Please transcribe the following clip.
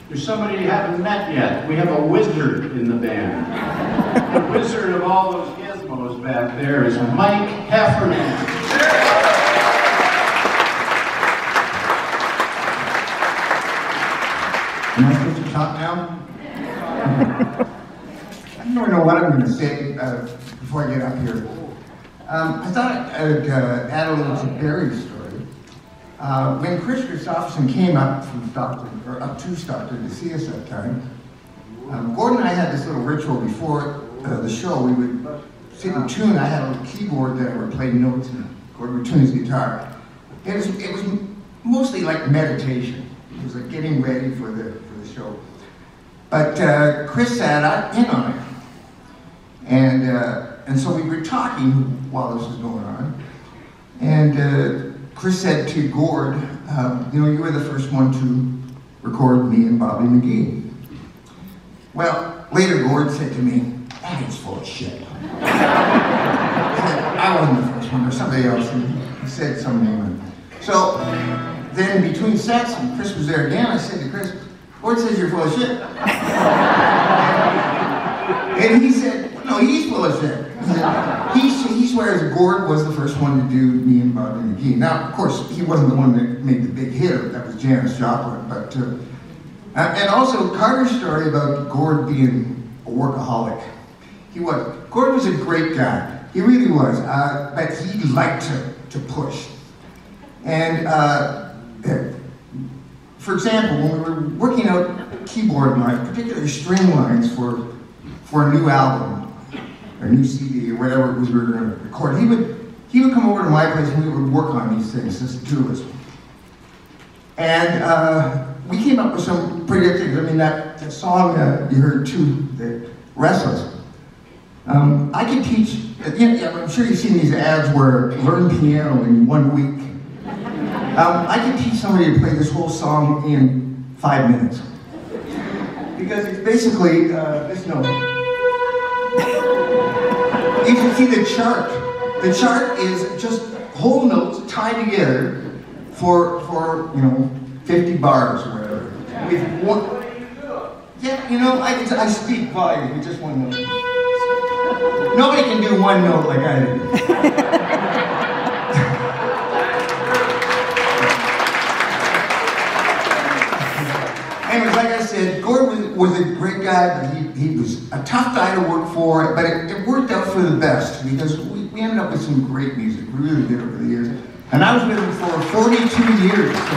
There's somebody you haven't met yet. We have a wizard in the band. The wizard of all those gizmos back there is Mike Heffernan. Am I supposed to talk now? I don't really know what I'm going to say before I get up here. I thought I'd add a little to Barry's story. When Chris Christopherson came up from Stockton, or up to Stockton to see us that time, Gordon and I had this little ritual before the show. We would sit and tune. I had a little keyboard that I would play notes and Gordon would tune his guitar. It was mostly like meditation. It was like getting ready for the show. But Chris sat in on it. And so we were talking while this was going on. And Chris said to Gord, you know, you were the first one to record me and Bobby McGee. Well, later Gord said to me, that is full of shit. I wasn't the first one, or somebody else. He said some name. So then between sets, and Chris was there again, I said to Chris, Gord says you're full of shit. And he said, no, he's full of shit. He swears Gord was the first one to do me and Bobby McGee. Now, of course, he wasn't the one that made the big hit. That was Janis Joplin. But and also Carter's story about Gord being a workaholic. He was. Gord was a great guy. He really was. But he liked to push. And for example, when we were working out keyboard lines, particularly string lines for a new album, or new CD, or whatever it was we were going to record, he would come over to my place and we would work on these things, just the two of us. And we came up with some pretty good things. I mean, that song you heard too, that Restless. I could teach, yeah, I'm sure you've seen these ads where learn piano in 1 week. I could teach somebody to play this whole song in 5 minutes. Because it's basically this note. You can see the chart. The chart is just whole notes tied together for you know, 50 bars or whatever. With one, yeah, you know, I speak volume with just one note. Nobody can do one note like I do. Anyways, like I said, Gord was a great guy, but he was a tough guy to work for, but it worked out for the best because we ended up with some great music. We really did over the years. And I was with him for 42 years. So,